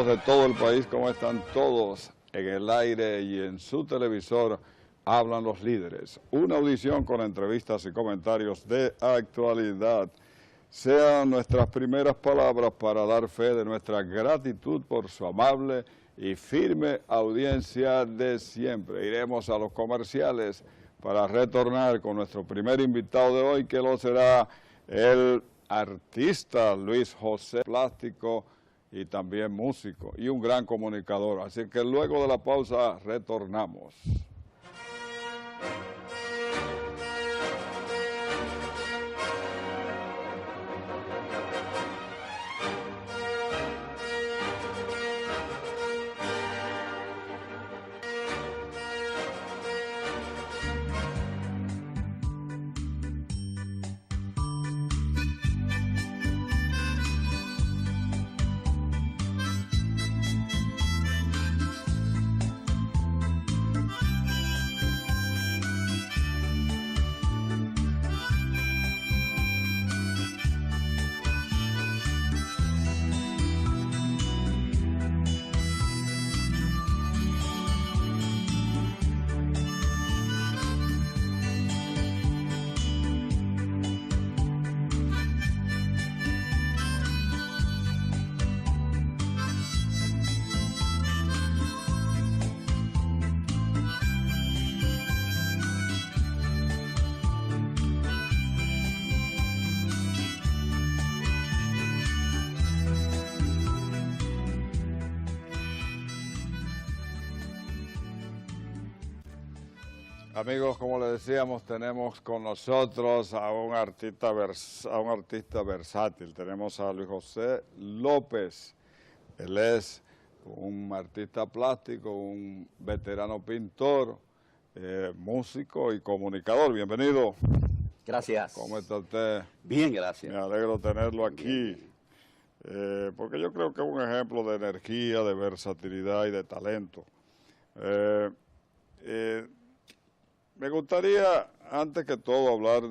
amigos de todo el país, ¿cómo están todos? En el aire y en su televisor hablan los líderes. Una audición con entrevistas y comentarios de actualidad. Sean nuestras primeras palabras para dar fe de nuestra gratitud por su amable y firme audiencia de siempre. Iremos a los comerciales para retornar con nuestro primer invitado de hoy, que lo será el artista Luis José, plástico y también músico y un gran comunicador. Así que luego de la pausa retornamos. Amigos, como les decíamos, tenemos con nosotros a un artista versátil. Tenemos a Luis José López. Él es un artista plástico, un veterano pintor, músico y comunicador. Bienvenido. Gracias. ¿Cómo está usted? Bien, gracias. Me alegro tenerlo aquí, porque yo creo que es un ejemplo de energía, de versatilidad y de talento. Me gustaría, antes que todo, hablar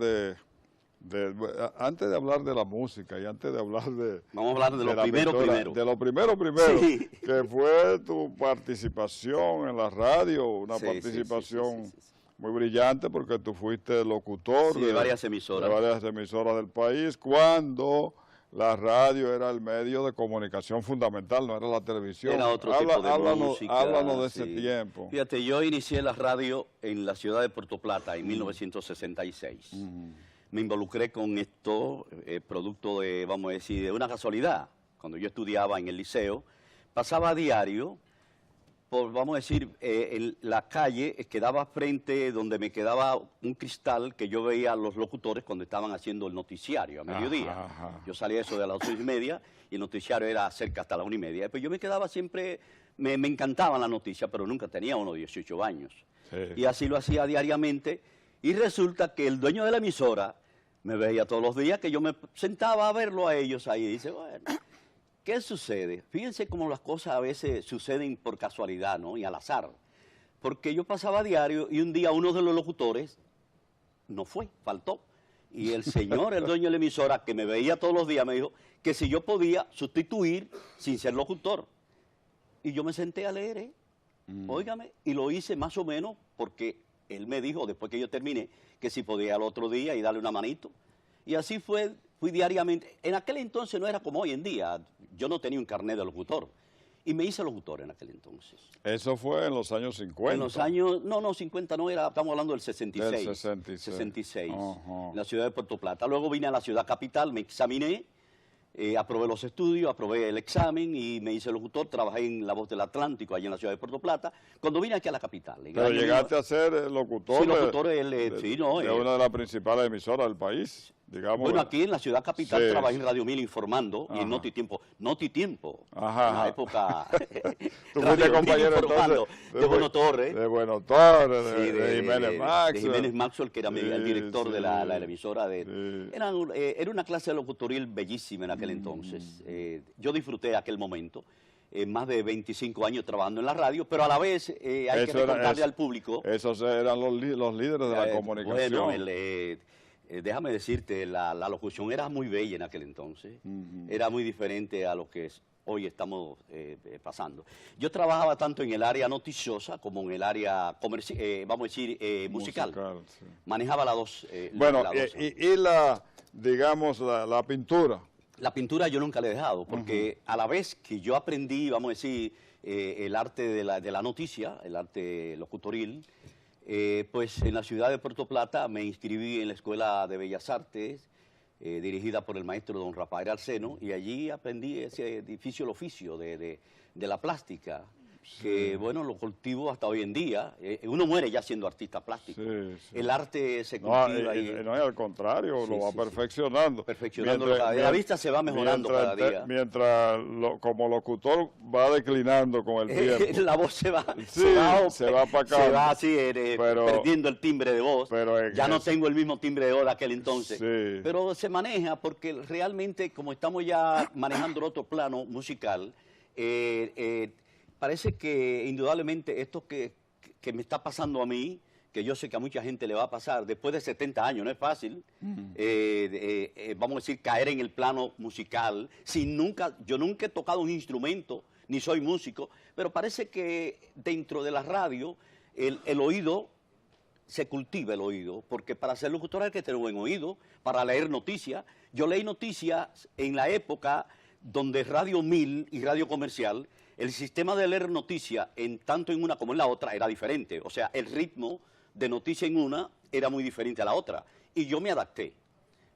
antes de hablar de la música y antes de hablar de... Vamos a hablar de lo primero pintura, primero. De lo primero, sí, que fue tu participación en la radio, una participación muy brillante, porque tú fuiste locutor de varias emisoras. De varias emisoras del país, cuando la radio era el medio de comunicación fundamental, no era la televisión. Era otro tipo de música. Háblanos de ese tiempo. Fíjate, yo inicié la radio en la ciudad de Puerto Plata en 1966. Me involucré con esto, producto de, vamos a decir, de una casualidad. Cuando yo estudiaba en el liceo, pasaba a diario por, vamos a decir, en la calle quedaba frente donde me quedaba un cristal que yo veía a los locutores cuando estaban haciendo el noticiario a mediodía. Yo salía eso de las 8:30 y el noticiario era cerca hasta las 1:30. Pues yo me quedaba siempre, me encantaban las noticias, pero nunca tenía unos 18 años. Y así lo hacía diariamente. Y resulta que el dueño de la emisora me veía todos los días, que yo me sentaba a verlo a ellos ahí. Y dice, bueno, ¿qué sucede? Fíjense cómo las cosas a veces suceden por casualidad, ¿no? Y al azar. Porque yo pasaba a diario y un día uno de los locutores no fue, faltó. Y el señor, el dueño de la emisora, que me veía todos los días, me dijo que si yo podía sustituir sin ser locutor. Y yo me senté a leer, óigame, y lo hice más o menos porque él me dijo, después que yo terminé, que si podía al otro día y darle una manito. Y así fui diariamente. En aquel entonces no era como hoy en día. Yo no tenía un carnet de locutor. Y me hice locutor en aquel entonces. ¿Eso fue en los años 50? En los años, no, 50 no era, estamos hablando del 66. Del 66. 66, en la ciudad de Puerto Plata. Luego vine a la ciudad capital, me examiné, aprobé los estudios, aprobé el examen y me hice locutor. Trabajé en La Voz del Atlántico, allá en la ciudad de Puerto Plata, cuando vine aquí a la capital. ¿Pero llegaste a ser locutor? Sí, locutor de una de las principales emisoras del país, digamos. Bueno, aquí en la ciudad capital trabajé en Radio 1000 informando y en Notitiempo. En la época... Tú fuiste compañero entonces de Bueno Torres. De Bueno Torres, de Jiménez Maxwell. De Jiménez Maxwell, que era el director de la emisora. Era una clase de locutoril bellísima en aquel entonces. Yo disfruté aquel momento. Más de 25 años trabajando en la radio, pero a la vez hay que recordarle al público... Esos eran los líderes de la comunicación. Bueno, déjame decirte, la locución era muy bella en aquel entonces. Era muy diferente a lo que hoy estamos pasando. Yo trabajaba tanto en el área noticiosa como en el área, vamos a decir, musical. Sí. Manejaba las dos. Bueno, las dos. y digamos, la pintura. La pintura yo nunca la he dejado, porque a la vez que yo aprendí, vamos a decir, el arte de la noticia, el arte locutoril, pues en la ciudad de Puerto Plata me inscribí en la Escuela de Bellas Artes, dirigida por el maestro don Rafael Arseno, y allí aprendí ese difícil oficio de la plástica, que bueno, lo cultivo hasta hoy en día. Uno muere ya siendo artista plástico. Sí. El arte se cultiva. No, al contrario, lo va perfeccionando. Perfeccionándolo cada día. La vista se va mejorando cada día. Mientras como locutor va declinando con el tiempo. La voz se va para acá. Se va así, perdiendo el timbre de voz. Ya no tengo el mismo timbre de voz de aquel entonces. Sí. Pero se maneja porque realmente, como estamos ya manejando el otro plano musical, parece que indudablemente esto que me está pasando a mí, que yo sé que a mucha gente le va a pasar, después de 70 años, no es fácil, vamos a decir, caer en el plano musical, yo nunca he tocado un instrumento, ni soy músico, pero parece que dentro de la radio el oído, se cultiva el oído, porque para ser locutor hay que tener buen oído, para leer noticias. Yo leí noticias en la época donde Radio 1000 y Radio Comercial, el sistema de leer noticias, tanto en una como en la otra, era diferente. O sea, el ritmo de noticia en una era muy diferente a la otra. Y yo me adapté,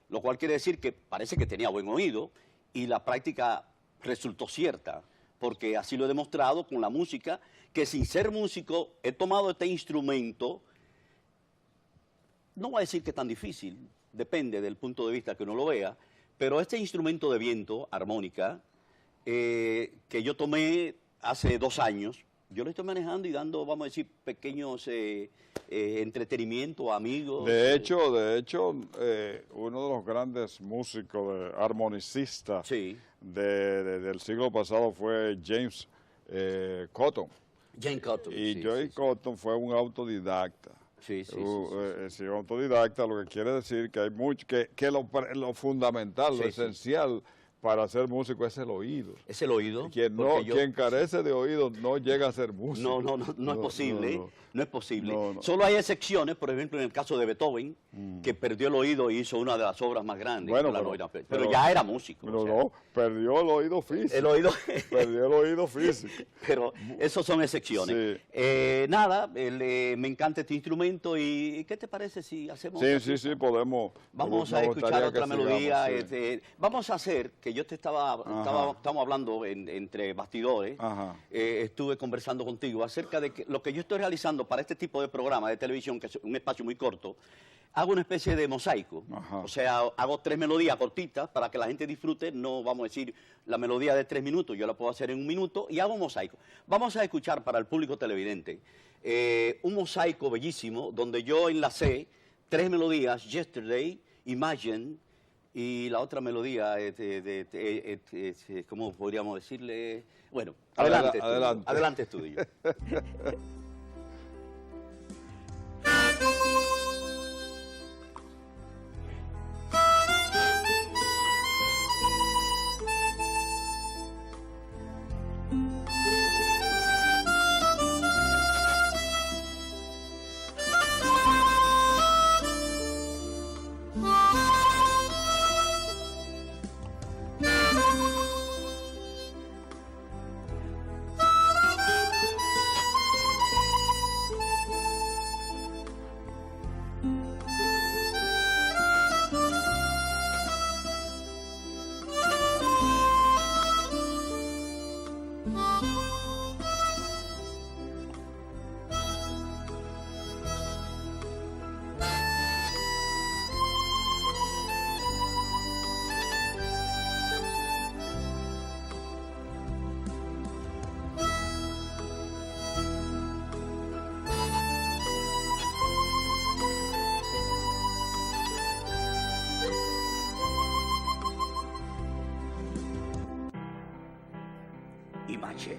lo cual quiere decir que parece que tenía buen oído y la práctica resultó cierta, porque así lo he demostrado con la música, que sin ser músico he tomado este instrumento, no voy a decir que es tan difícil, depende del punto de vista que uno lo vea, pero este instrumento de viento, armónica, que yo tomé hace 2 años, yo lo estoy manejando y dando, vamos a decir, pequeños entretenimiento a amigos. De hecho, uno de los grandes músicos, armonicistas del siglo pasado fue James Cotton. James Cotton. Y Joey Cotton fue un autodidacta. Sí. Autodidacta, lo que quiere decir que hay mucho, que lo fundamental, lo esencial para ser músico es el oído. Es el oído. Quien carece de oído no llega a ser músico. No es posible. No es posible. Solo hay excepciones, por ejemplo, en el caso de Beethoven, que perdió el oído y hizo una de las obras más grandes. Pero ya era músico. Perdió el oído físico. Perdió el oído físico. Pero esos son excepciones. Sí. Nada, me encanta este instrumento y ¿qué te parece si hacemos? Sí, podemos. Vamos a escuchar otra melodía. Vamos a hacer, que yo estamos hablando entre bastidores, estuve conversando contigo acerca de que lo que yo estoy realizando para este tipo de programa de televisión, que es un espacio muy corto, hago una especie de mosaico. O sea, hago 3 melodías cortitas para que la gente disfrute, no vamos a decir la melodía de 3 minutos, yo la puedo hacer en 1 minuto y hago un mosaico. Vamos a escuchar para el público televidente un mosaico bellísimo donde yo enlacé 3 melodías, Yesterday, Imagine, y la otra melodía, ¿cómo podríamos decirle? Bueno, adelante estudio. Imagine.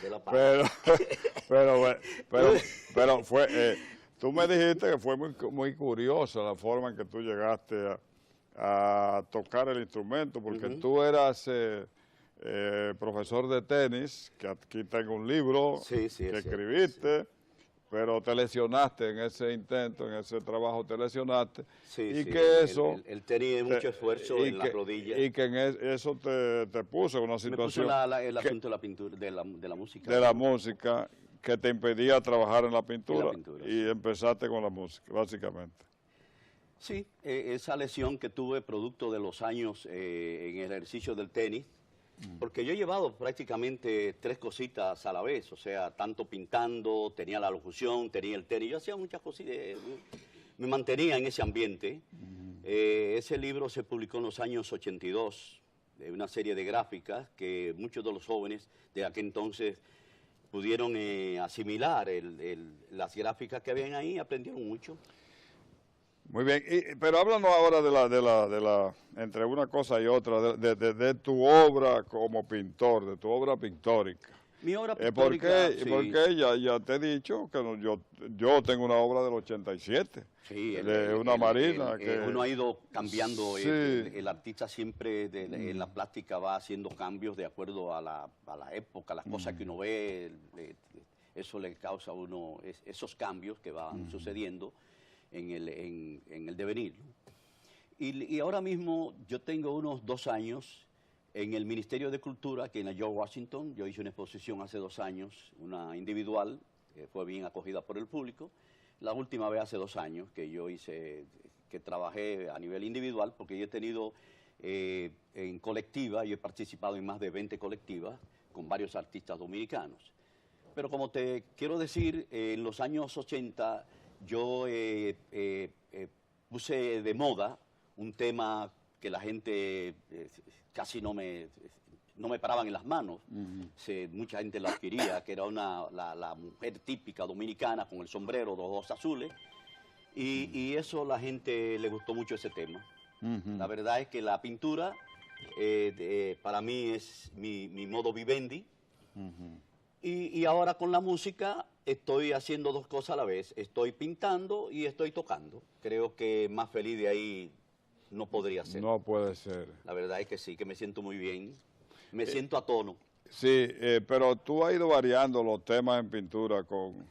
de la paz. Pero fue, tú me dijiste que fue muy curiosa la forma en que tú llegaste a tocar el instrumento, porque tú eras profesor de tenis, que aquí tengo un libro Sí, sí, que es cierto, escribiste, sí. pero te lesionaste en ese intento, en ese trabajo te lesionaste, Sí, y sí, que eso... él tenía mucho esfuerzo en las rodillas. Y que eso te puso en una Me puso situación el asunto de la pintura, de la música. de la música que te impedía trabajar en la pintura, pintura, y sí. empezaste con la música, básicamente. Sí, esa lesión que tuve producto de los años en el ejercicio del tenis, porque yo he llevado prácticamente 3 cositas a la vez, o sea, tanto pintando, tenía la locución, tenía el tenis, yo hacía muchas cositas, me mantenía en ese ambiente. Ese libro se publicó en los años 82, de una serie de gráficas que muchos de los jóvenes de aquel entonces pudieron asimilar las gráficas que habían ahí, aprendieron mucho. Muy bien, pero háblanos ahora de la entre una cosa y otra, de tu obra como pintor, de tu obra pictórica. Mi obra ¿Por pictórica, qué? sí. Porque ya te he dicho que yo tengo una obra del 87, Sí, de una marina. Que uno ha ido cambiando, sí. el artista siempre en la plástica va haciendo cambios de acuerdo a la época, a las cosas que uno ve, eso le causa a uno esos cambios que van sucediendo en el devenir, ¿no? Y ahora mismo yo tengo unos 2 años en el Ministerio de Cultura, que en la George Washington. Yo hice una exposición hace 2 años, una individual, que fue bien acogida por el público. La última vez hace 2 años que yo que trabajé a nivel individual, porque yo he tenido en colectiva, yo he participado en más de 20 colectivas con varios artistas dominicanos. Pero como te quiero decir, en los años 80 yo puse de moda un tema que la gente casi no me paraban en las manos. Mucha gente lo adquiría, que era la mujer típica dominicana con el sombrero, los ojos azules, y eso la gente le gustó mucho ese tema. La verdad es que la pintura para mí es mi modo vivendi, y ahora con la música estoy haciendo 2 cosas a la vez. Estoy pintando y estoy tocando. Creo que más feliz de ahí no podría ser. No puede ser. La verdad es que sí, que me siento muy bien. Me siento a tono. Sí, pero tú has ido variando los temas en pintura con...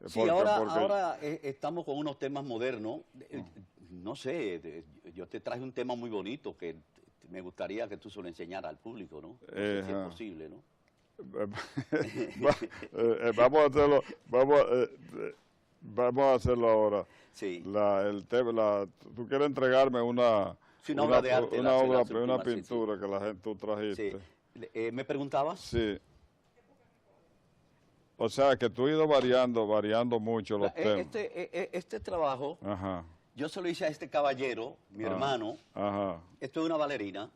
Sí, ahora estamos con unos temas modernos. No sé, yo te traje un tema muy bonito que me gustaría que tú se lo enseñaras al público, ¿no? No sé si es posible, ¿no? Vamos a hacerlo, vamos a hacerlo ahora. Sí. Tú quieres entregarme una obra de arte, una pintura que la gente tú trajiste. Sí. ¿Me preguntabas? Sí. O sea, que tú has ido variando mucho los temas. Este trabajo, yo se lo hice a este caballero, mi hermano. Esto es una bailarina.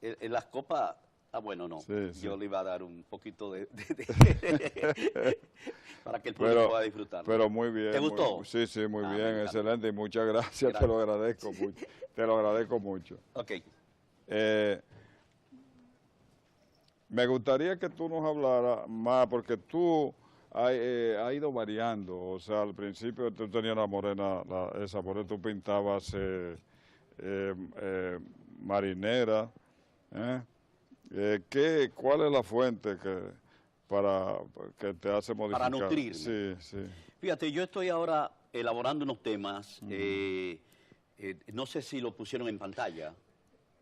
En las copas... bueno, no. Sí. Yo le iba a dar un poquito para que el público pueda disfrutar. Pero muy bien. ¿Te gustó? Sí, muy bien, excelente, y muchas gracias. Te lo agradezco mucho. Te lo agradezco mucho. Ok. Me gustaría que tú nos hablaras más, porque tú has ido variando. O sea, al principio tú tenías la morena, esa morena, tú pintabas marinera, ¿cuál es la fuente que te hace modificar? Para nutrirme. Sí. Fíjate, yo estoy ahora elaborando unos temas, no sé si lo pusieron en pantalla,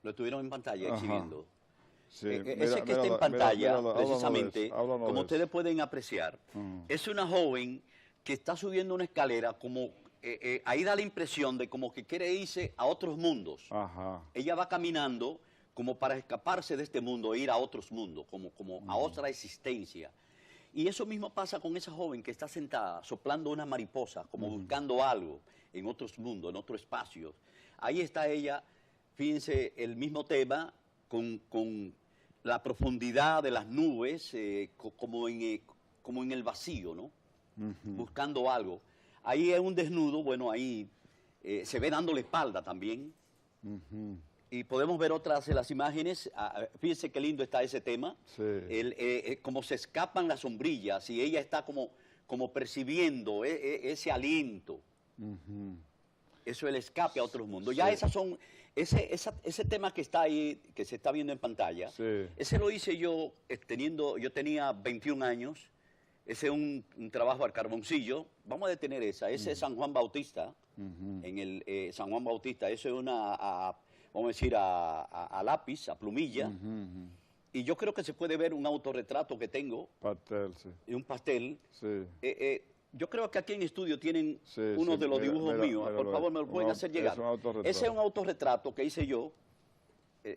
lo estuvieron en pantalla exhibiendo. Sí. Ese que está en pantalla, precisamente, como ustedes pueden apreciar, es una joven que está subiendo una escalera, como ahí da la impresión de como que quiere irse a otros mundos. Ella va caminando como para escaparse de este mundo e ir a otros mundos, como a otra existencia. Y eso mismo pasa con esa joven que está sentada, soplando una mariposa, como buscando algo en otros mundos, en otros espacios. Ahí está ella, fíjense, el mismo tema, con la profundidad de las nubes, como en el vacío, ¿no? Buscando algo. Ahí es un desnudo, bueno, ahí se ve dando la espalda también. Y podemos ver otras de las imágenes. Fíjense qué lindo está ese tema. Sí. Como se escapan las sombrillas y ella está como percibiendo ese aliento. Eso es el escape a otros mundos. Sí. Ya esas son, ese tema que está ahí, que se está viendo en pantalla, Sí. ese lo hice yo yo tenía 21 años. Ese es un trabajo al carboncillo. Vamos a detener esa. Ese es San Juan Bautista. En el San Juan Bautista. Eso es vamos a decir, a lápiz, a plumilla. Y yo creo que se puede ver un autorretrato que tengo. Pastel, sí. Y un pastel. Sí. Yo creo que aquí en estudio tienen Sí, uno sí, de los mira, dibujos mira, míos. mira, Por favor, me lo pueden hacer llegar. Es un autorretrato. Ese es un autorretrato que hice yo.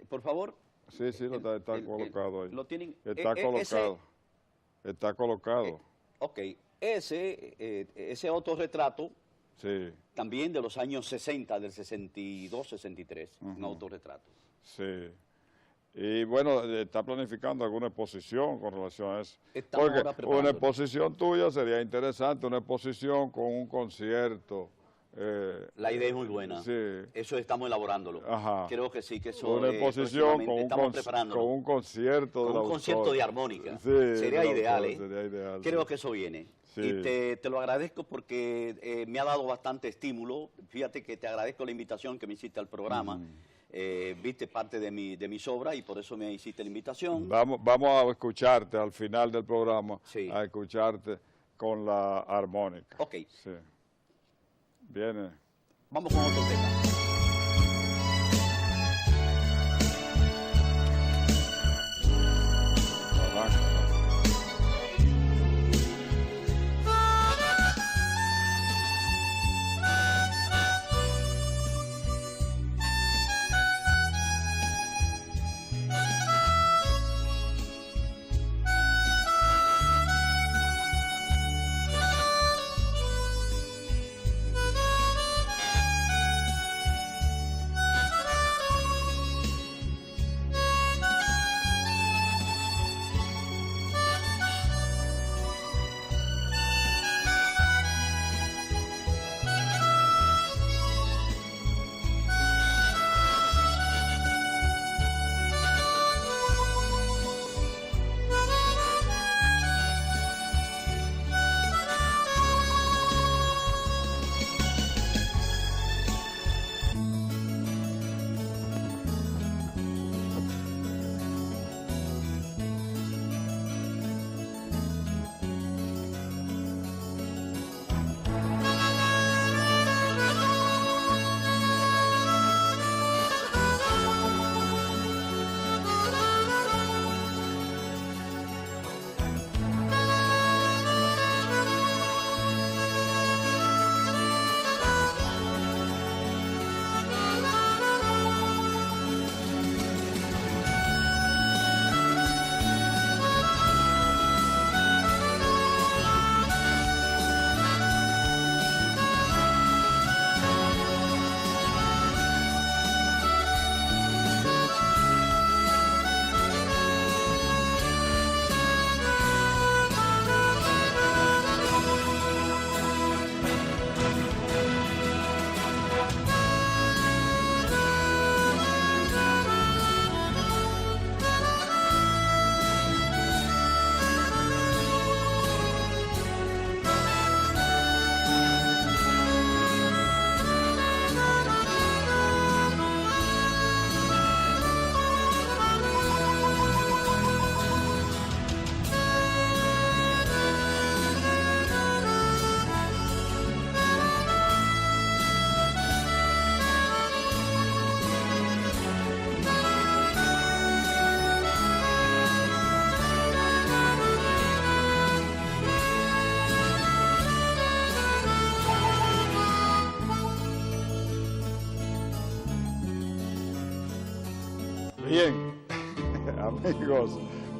Por favor. Sí, sí, está colocado ahí. Lo tienen. Está colocado. Está colocado. Ok. Ese autorretrato, Sí, también de los años 60, del 62, 63, un autorretrato. sí. Y bueno, ¿está planificando alguna exposición con relación a eso? Estamos Porque ahora preparando. una exposición tuya sería interesante, una exposición con un concierto. La idea es muy buena. Sí. Eso estamos elaborándolo. Ajá. Creo que sí, que eso Una exposición próximamente estamos preparándolo. con un concierto Con del un concierto autor. de armónica. Sí, Sería del ideal, autor, ¿eh? Sería ideal. Creo sí. que eso viene. Sí. Y te lo agradezco porque me ha dado bastante estímulo. Fíjate que te agradezco la invitación que me hiciste al programa. Viste parte de mis obras y por eso me hiciste la invitación. Vamos a escucharte al final del programa, Sí. a escucharte con la armónica. Ok, Sí. Viene. vamos con otro tema. Arranca. Bien, amigos,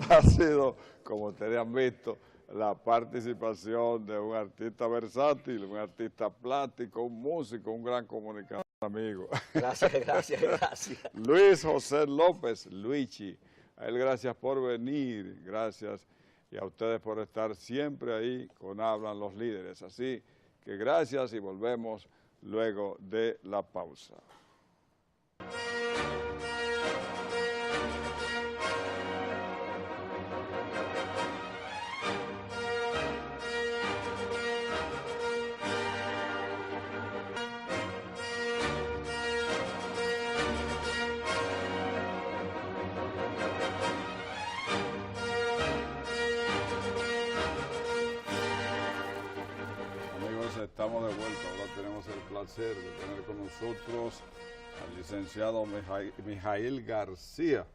ha sido, como ustedes han visto, la participación de un artista versátil, un artista plástico, un músico, un gran comunicador, amigo. Gracias, gracias, gracias. Luis José López, Luichi, a él gracias por venir, gracias, y a ustedes por estar siempre ahí con Hablan los Líderes. Así que gracias y volvemos luego de la pausa. estamos de vuelta. Ahora tenemos el placer de tener con nosotros al licenciado Mijaíl García.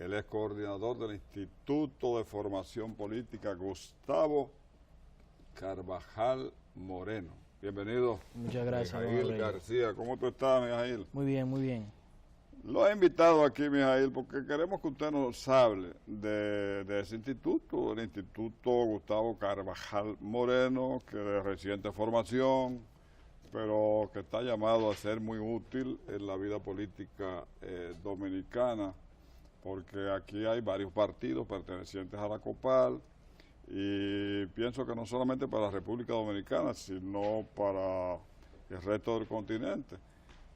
Él es coordinador del Instituto de Formación Política Gustavo Carvajal Moreno. Bienvenido. Muchas gracias, Mijaíl García. ¿Cómo tú estás, Mijaíl? Muy bien, muy bien. Lo he invitado aquí, Mijaíl, porque queremos que usted nos hable de ese instituto, el Instituto Gustavo Carvajal Moreno, que de reciente formación, pero que está llamado a ser muy útil en la vida política dominicana, porque aquí hay varios partidos pertenecientes a la COPAL, y pienso que no solamente para la República Dominicana, sino para el resto del continente,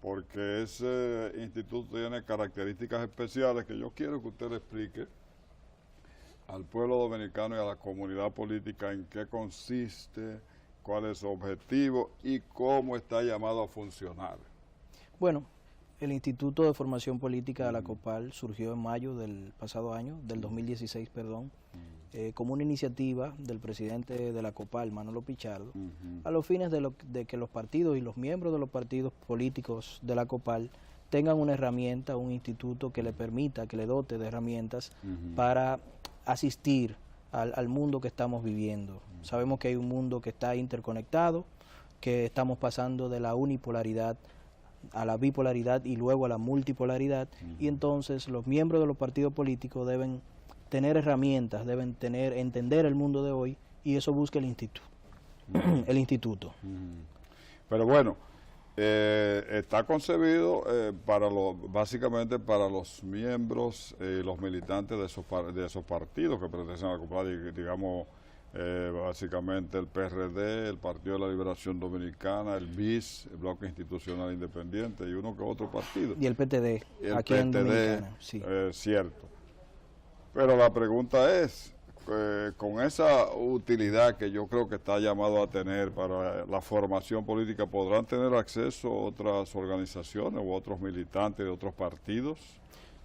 porque ese instituto tiene características especiales que yo quiero que usted le explique al pueblo dominicano y a la comunidad política en qué consiste, cuál es su objetivo y cómo está llamado a funcionar. Bueno, el Instituto de Formación Política de la COPAL surgió en mayo del pasado año, del 2016, perdón, como una iniciativa del presidente de la COPAL, Manolo Pichardo, a los fines de que los partidos y los miembros de los partidos políticos de la COPAL tengan una herramienta, un instituto que le permita, que le dote de herramientas para asistir al mundo que estamos viviendo. Sabemos que hay un mundo que está interconectado, que estamos pasando de la unipolaridad a la bipolaridad y luego a la multipolaridad, y entonces los miembros de los partidos políticos deben tener herramientas, deben entender el mundo de hoy, y eso busca el instituto. El instituto. Pero bueno, está concebido básicamente para los miembros y los militantes de esos partidos que pertenecen a la COPAL, digamos, básicamente el PRD, el Partido de la Liberación Dominicana, el BIS, el Bloque Institucional Independiente, y uno que otro partido. Y el PTD, aquí en Dominicana. Sí. Cierto. Pero la pregunta es, con esa utilidad que yo creo que está llamado a tener para la formación política, ¿podrán tener acceso otras organizaciones u otros militantes de otros partidos?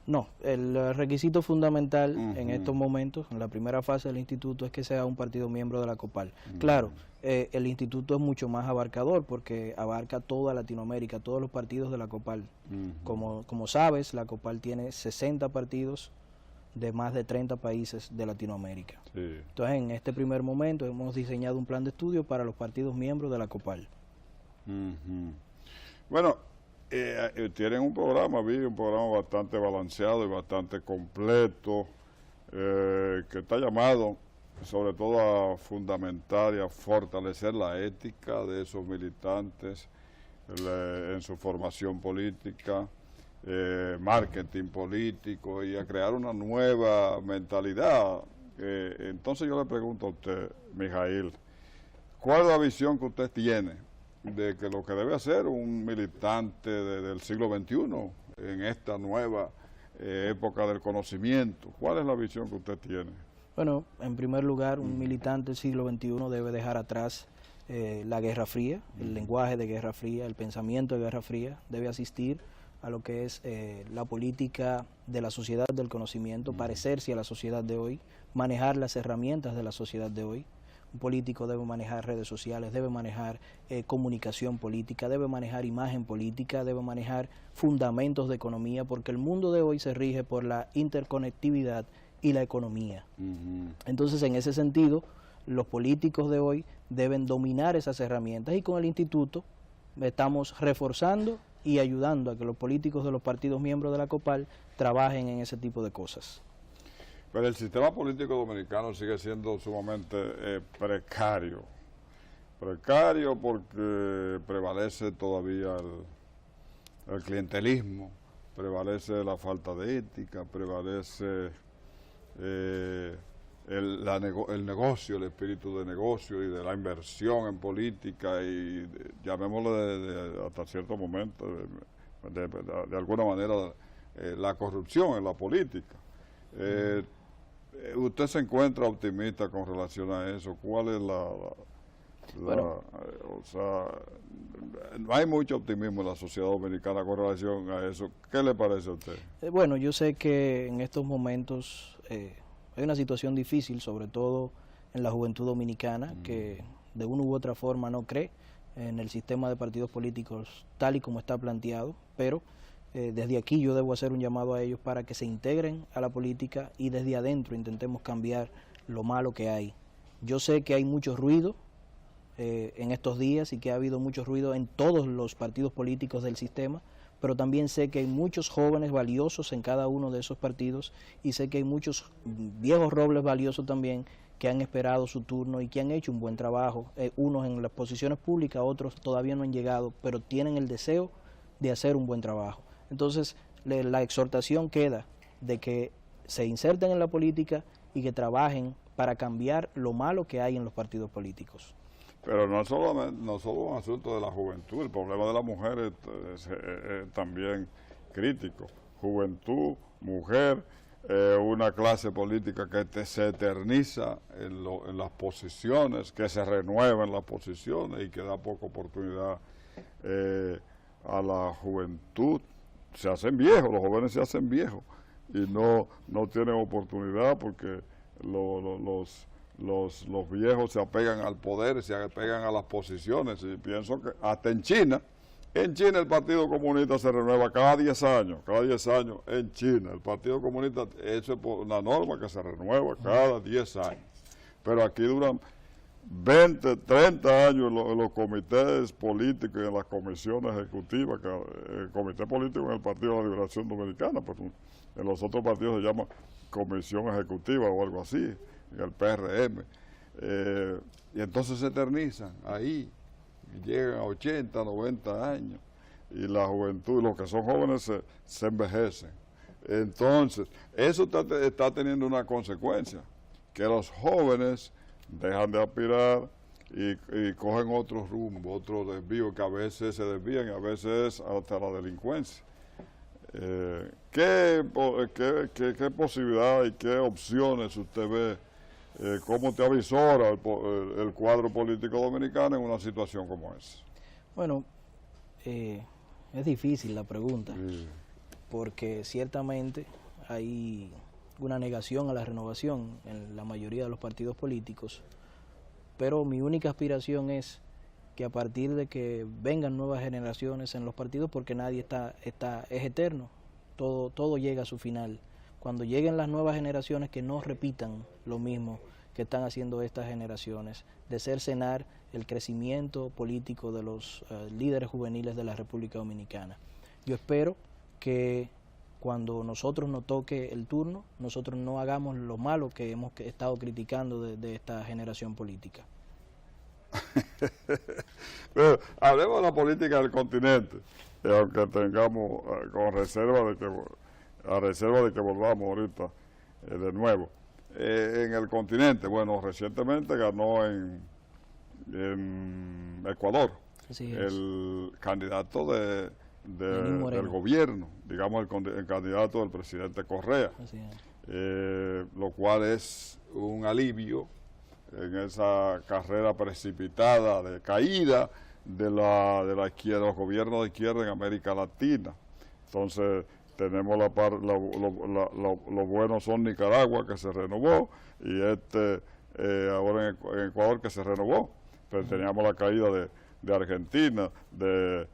No, el requisito fundamental en estos momentos, en la primera fase del instituto, es que sea un partido miembro de la COPAL. Claro, el instituto es mucho más abarcador porque abarca toda Latinoamérica, todos los partidos de la COPAL. Como sabes, la COPAL tiene 60 partidos de más de 30 países de Latinoamérica. Sí. Entonces, en este primer momento hemos diseñado un plan de estudio para los partidos miembros de la COPAL. Bueno, tienen un programa bastante balanceado y bastante completo, que está llamado sobre todo a fundamentar y a fortalecer la ética de esos militantes en su formación política, marketing político, y a crear una nueva mentalidad. Entonces yo le pregunto a usted, Mijaíl, ¿cuál es la visión que usted tiene de que lo que debe hacer un militante del siglo XXI en esta nueva época del conocimiento? ¿Cuál es la visión que usted tiene? Bueno, en primer lugar, un militante del siglo XXI debe dejar atrás la Guerra Fría, el lenguaje de Guerra Fría, el pensamiento de Guerra Fría, debe asistir a lo que es la política de la sociedad del conocimiento, parecerse a la sociedad de hoy, manejar las herramientas de la sociedad de hoy. Un político debe manejar redes sociales, debe manejar comunicación política, debe manejar imagen política, debe manejar fundamentos de economía, porque el mundo de hoy se rige por la interconectividad y la economía. Entonces, en ese sentido, los políticos de hoy deben dominar esas herramientas, y con el instituto estamos reforzando y ayudando a que los políticos de los partidos miembros de la COPAL trabajen en ese tipo de cosas. Pero el sistema político dominicano sigue siendo sumamente precario. Precario porque prevalece todavía el clientelismo, prevalece la falta de ética, prevalece el negocio, el espíritu de negocio y de la inversión en política, y llamémoslo hasta cierto momento, de alguna manera, la corrupción en la política. ¿Usted se encuentra optimista con relación a eso? ¿Cuál es bueno, o sea, no hay mucho optimismo en la sociedad dominicana con relación a eso? ¿Qué le parece a usted? Bueno, yo sé que en estos momentos hay una situación difícil, sobre todo en la juventud dominicana, que de una u otra forma no cree en el sistema de partidos políticos tal y como está planteado, pero desde aquí yo debo hacer un llamado a ellos para que se integren a la política y desde adentro intentemos cambiar lo malo que hay. Yo sé que hay mucho ruido en estos días y que ha habido mucho ruido en todos los partidos políticos del sistema, pero también sé que hay muchos jóvenes valiosos en cada uno de esos partidos y sé que hay muchos viejos robles valiosos también que han esperado su turno y que han hecho un buen trabajo, unos en las posiciones públicas, otros todavía no han llegado, pero tienen el deseo de hacer un buen trabajo. Entonces, la exhortación queda de que se inserten en la política y que trabajen para cambiar lo malo que hay en los partidos políticos. Pero no solo un asunto de la juventud, el problema de las mujeres es también crítico. Juventud, mujer, una clase política que se eterniza en las posiciones, que se renueva en las posiciones y que da poca oportunidad a la juventud. Se hacen viejos, los jóvenes se hacen viejos y no tienen oportunidad porque los viejos se apegan al poder, se apegan a las posiciones, y pienso que hasta en China el Partido Comunista se renueva cada 10 años en China. El Partido Comunista, eso es una norma que se renueva cada 10 años. Pero aquí duran 20, 30 años en los comités políticos y en las comisiones ejecutivas, el comité político en el Partido de la Liberación Dominicana, pero en los otros partidos se llama comisión ejecutiva o algo así, en el PRM, y entonces se eternizan ahí, llegan a 80, 90 años, y la juventud, los que son jóvenes se envejecen. Entonces, eso está teniendo una consecuencia, que los jóvenes dejan de aspirar y cogen otro rumbo, otro desvío, que a veces se desvían y a veces hasta la delincuencia. ¿Qué posibilidad y qué opciones usted ve? ¿Cómo te avisora el cuadro político dominicano en una situación como esa? Bueno, es difícil la pregunta, porque ciertamente hay una negación a la renovación en la mayoría de los partidos políticos, pero mi única aspiración es que a partir de que vengan nuevas generaciones en los partidos, porque nadie es eterno, todo llega a su final. Cuando lleguen las nuevas generaciones, que no repitan lo mismo que están haciendo estas generaciones, de cercenar el crecimiento político de los líderes juveniles de la República Dominicana. Yo espero que cuando nosotros nos toque el turno, nosotros no hagamos lo malo que hemos estado criticando de esta generación política. Pero hablemos de la política del continente, aunque tengamos con reserva de que volvamos ahorita de nuevo. En el continente, bueno, recientemente ganó en Ecuador el candidato del gobierno, digamos el candidato del presidente Correa, lo cual es un alivio en esa carrera precipitada de caída de la izquierda, los gobiernos de izquierda en América Latina. Entonces tenemos lo bueno son Nicaragua, que se renovó, y ahora en Ecuador, que se renovó, pero teníamos la caída de Argentina, de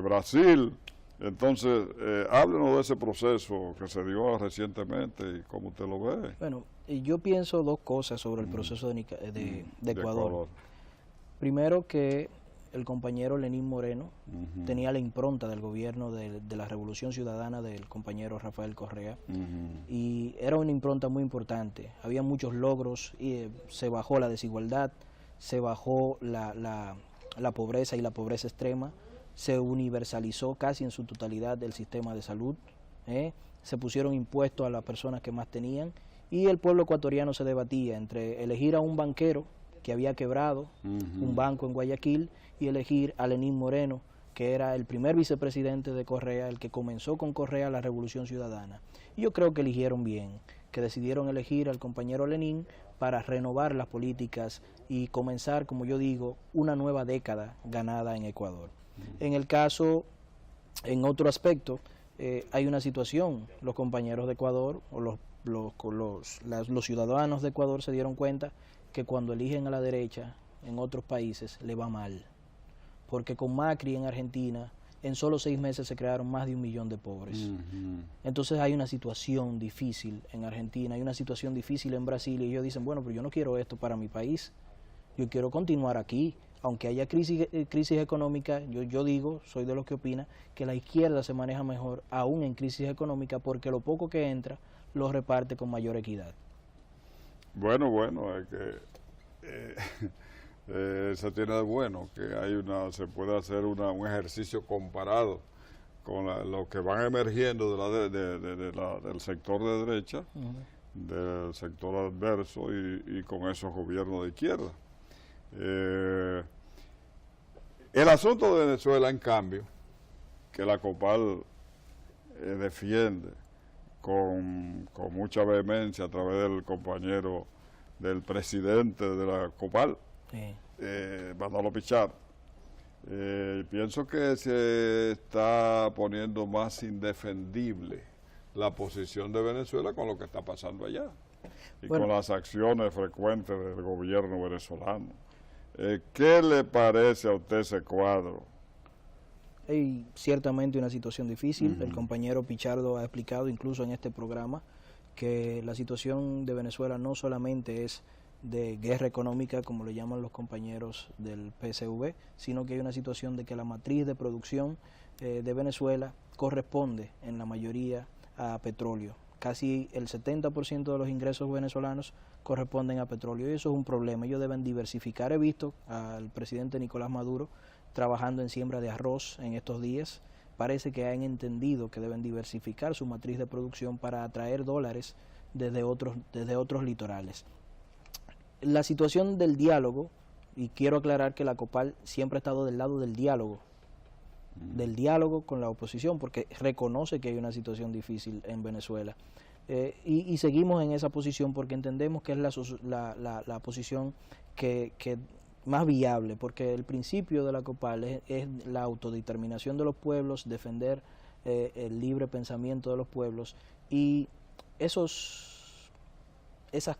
Brasil. Entonces, háblenos de ese proceso que se dio recientemente y cómo usted lo ve. Bueno, yo pienso dos cosas sobre el proceso de Ecuador. Primero, que el compañero Lenín Moreno tenía la impronta del gobierno de la Revolución Ciudadana del compañero Rafael Correa, y era una impronta muy importante. Había muchos logros, y se bajó la desigualdad, se bajó la pobreza y la pobreza extrema, se universalizó casi en su totalidad el sistema de salud, se pusieron impuestos a las personas que más tenían, y el pueblo ecuatoriano se debatía entre elegir a un banquero que había quebrado un banco en Guayaquil y elegir a Lenín Moreno, que era el primer vicepresidente de Correa, el que comenzó con Correa la Revolución Ciudadana. Y yo creo que eligieron bien, que decidieron elegir al compañero Lenín para renovar las políticas y comenzar, como yo digo, una nueva década ganada en Ecuador. En el caso, en otro aspecto, hay una situación, los compañeros de Ecuador o los ciudadanos de Ecuador se dieron cuenta que cuando eligen a la derecha en otros países le va mal. Porque con Macri en Argentina, en solo 6 meses se crearon más de 1 millón de pobres. Entonces hay una situación difícil en Argentina, hay una situación difícil en Brasil, y ellos dicen, bueno, pero yo no quiero esto para mi país, yo quiero continuar aquí. Aunque haya crisis económica, yo digo, soy de los que opina, que la izquierda se maneja mejor aún en crisis económica, porque lo poco que entra lo reparte con mayor equidad. Bueno, es que eso tiene de bueno, que se puede hacer un ejercicio comparado con los que van emergiendo del sector de derecha, del sector adverso y con esos gobiernos de izquierda. El asunto de Venezuela, en cambio, que la COPAL defiende con mucha vehemencia a través del compañero del presidente de la COPAL, Manolo Pichardo, pienso que se está poniendo más indefendible la posición de Venezuela con lo que está pasando allá y con las acciones frecuentes del gobierno venezolano. ¿Qué le parece a usted ese cuadro? Hay ciertamente una situación difícil. El compañero Pichardo ha explicado incluso en este programa que la situación de Venezuela no solamente es de guerra económica, como le llaman los compañeros del PSV, sino que hay una situación de que la matriz de producción de Venezuela corresponde en la mayoría a petróleo. Casi el 70% de los ingresos venezolanos corresponden a petróleo, y eso es un problema. Ellos deben diversificar. He visto al presidente Nicolás Maduro trabajando en siembra de arroz en estos días. Parece que han entendido que deben diversificar su matriz de producción para atraer dólares desde otros litorales. La situación del diálogo, y quiero aclarar que la COPAL siempre ha estado del lado del diálogo con la oposición, porque reconoce que hay una situación difícil en Venezuela. Y seguimos en esa posición porque entendemos que es la posición que más viable, porque el principio de la COPAL es la autodeterminación de los pueblos, defender el libre pensamiento de los pueblos, y esas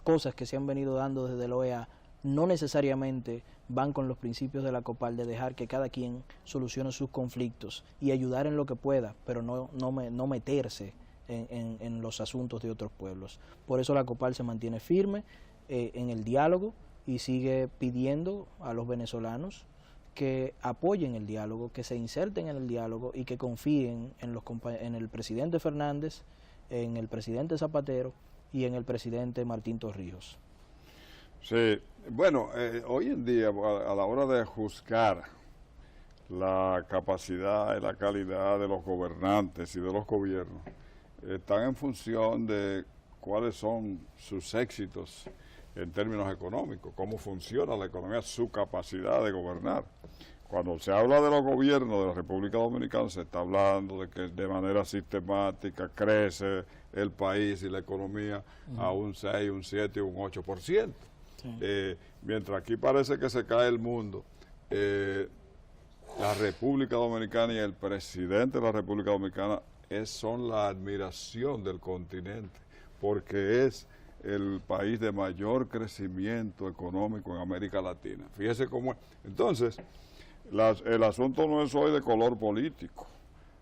cosas que se han venido dando desde la OEA no necesariamente van con los principios de la COPAL de dejar que cada quien solucione sus conflictos y ayudar en lo que pueda, pero no meterse en los asuntos de otros pueblos. Por eso la COPAL se mantiene firme en el diálogo y sigue pidiendo a los venezolanos que apoyen el diálogo, que se inserten en el diálogo y que confíen en el presidente Fernández, en el presidente Zapatero y en el presidente Martín Torrijos. Sí, bueno, hoy en día a la hora de juzgar la capacidad y la calidad de los gobernantes y de los gobiernos, están en función de cuáles son sus éxitos en términos económicos, cómo funciona la economía, su capacidad de gobernar. Cuando se habla de los gobiernos de la República Dominicana, se está hablando de que de manera sistemática crece el país y la economía a un 6, un 7, un 8%. Sí. Mientras aquí parece que se cae el mundo, la República Dominicana y el presidente de la República Dominicana son la admiración del continente, porque es el país de mayor crecimiento económico en América Latina. Fíjese cómo es. Entonces, el asunto no es hoy de color político,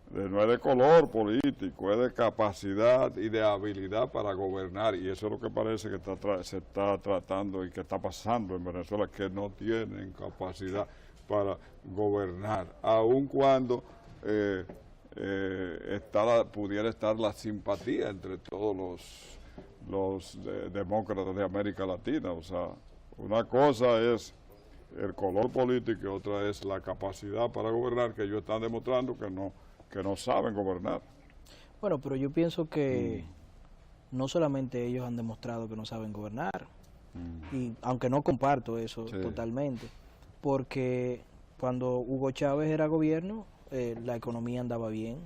no es de color político, es de capacidad y de habilidad para gobernar, y eso es lo que parece que se está tratando y que está pasando en Venezuela, que no tienen capacidad para gobernar, aun cuando pudiera estar la simpatía entre todos los demócratas de América Latina. O sea, una cosa es el color político y otra es la capacidad para gobernar, que ellos están demostrando que no saben gobernar. Bueno, pero yo pienso que no solamente ellos han demostrado que no saben gobernar, y aunque no comparto eso totalmente, porque cuando Hugo Chávez era gobierno, la economía andaba bien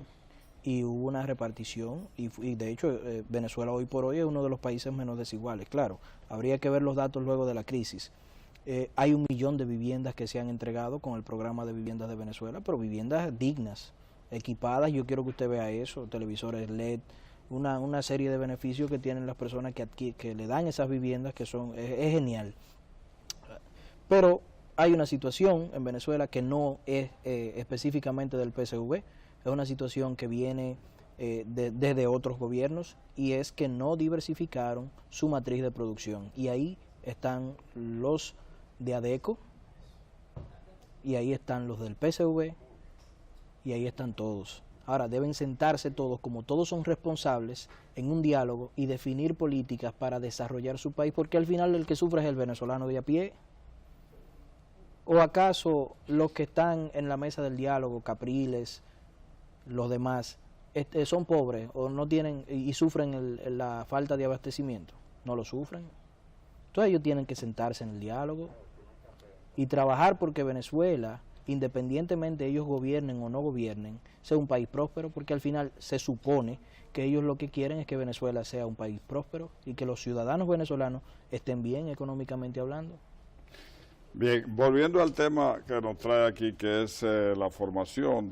y hubo una repartición, y de hecho Venezuela hoy por hoy es uno de los países menos desiguales. Claro, habría que ver los datos luego de la crisis. Hay 1 millón de viviendas que se han entregado con el programa de viviendas de Venezuela, pero viviendas dignas, equipadas. Yo quiero que usted vea eso, televisores LED, una serie de beneficios que tienen las personas que le dan esas viviendas, que es genial. Pero hay una situación en Venezuela que no es específicamente del PSV, es una situación que viene desde otros gobiernos, y es que no diversificaron su matriz de producción. Y ahí están los de ADECO, y ahí están los del PSV, y ahí están todos. Ahora deben sentarse todos, como todos son responsables, en un diálogo y definir políticas para desarrollar su país, porque al final el que sufre es el venezolano de a pie. ¿O acaso los que están en la mesa del diálogo, Capriles, los demás, son pobres o no tienen y sufren la falta de abastecimiento? No lo sufren. Entonces ellos tienen que sentarse en el diálogo y trabajar porque Venezuela, independientemente ellos gobiernen o no gobiernen, sea un país próspero, porque al final se supone que ellos lo que quieren es que Venezuela sea un país próspero y que los ciudadanos venezolanos estén bien económicamente hablando. Bien, volviendo al tema que nos trae aquí, que es la formación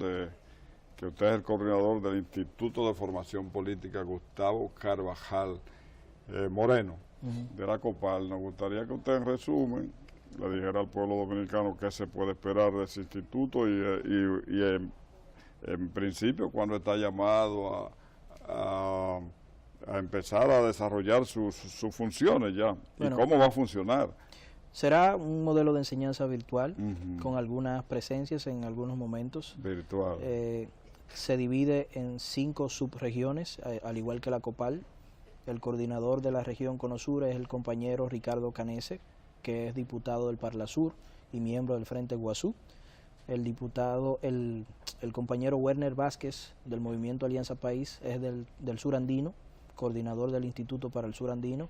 que usted es el coordinador del Instituto de Formación Política Gustavo Carvajal Moreno, de la COPAL. Nos gustaría que usted, en resumen, le dijera al pueblo dominicano qué se puede esperar de ese instituto y en principio cuándo está llamado a empezar a desarrollar sus funciones ya, bueno, y cómo va a funcionar. Será un modelo de enseñanza virtual, con algunas presencias en algunos momentos. Virtual. Se divide en 5 subregiones, al igual que la COPAL. El coordinador de la región Cono Sur es el compañero Ricardo Canese, que es diputado del Parlasur y miembro del Frente Guazú. El compañero Werner Vázquez, del Movimiento Alianza País, es del Sur Andino, coordinador del Instituto para el Sur Andino.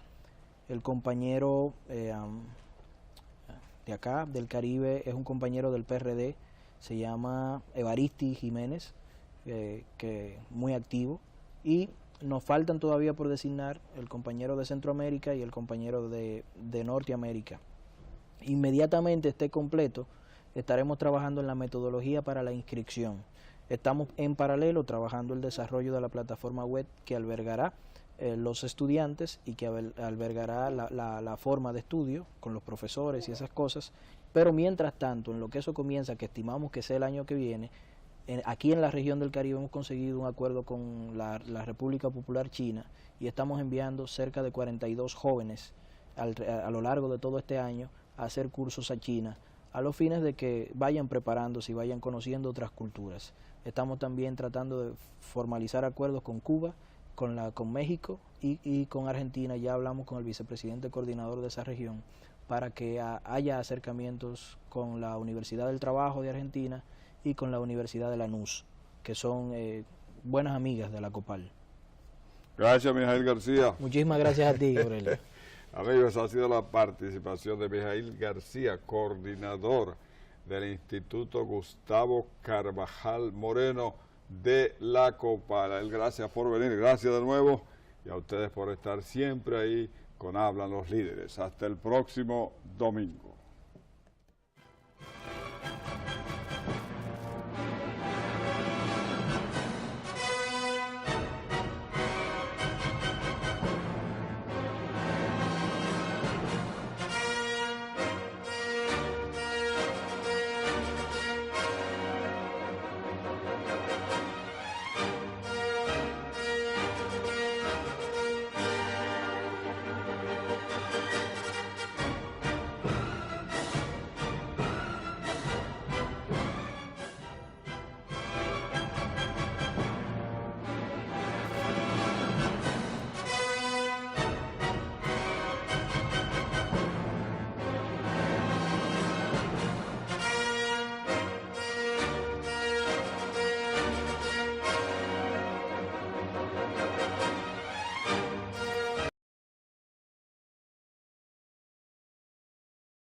El compañero de acá, del Caribe, es un compañero del PRD, se llama Evaristi Jiménez, que muy activo. Y nos faltan todavía por designar el compañero de Centroamérica y el compañero de Norteamérica. Inmediatamente esté completo, estaremos trabajando en la metodología para la inscripción. Estamos en paralelo trabajando el desarrollo de la plataforma web que albergará los estudiantes y que albergará la forma de estudio con los profesores y esas cosas. Pero mientras tanto, en lo que eso comienza, que estimamos que sea el año que viene, aquí en la región del Caribe hemos conseguido un acuerdo con la República Popular China y estamos enviando cerca de 42 jóvenes a lo largo de todo este año a hacer cursos a China, a los fines de que vayan preparándose y vayan conociendo otras culturas. Estamos también tratando de formalizar acuerdos con Cuba, con México y con Argentina. Ya hablamos con el vicepresidente coordinador de esa región para que haya acercamientos con la Universidad del Trabajo de Argentina y con la Universidad de Lanús, que son buenas amigas de la COPAL. Gracias, Mijail García. Muchísimas gracias a ti, Aurelio. Amigos, ha sido la participación de Mijail García, coordinador del Instituto Gustavo Carvajal Moreno de la COPAL. Gracias por venir, gracias de nuevo, y a ustedes por estar siempre ahí con Hablan los Líderes. Hasta el próximo domingo.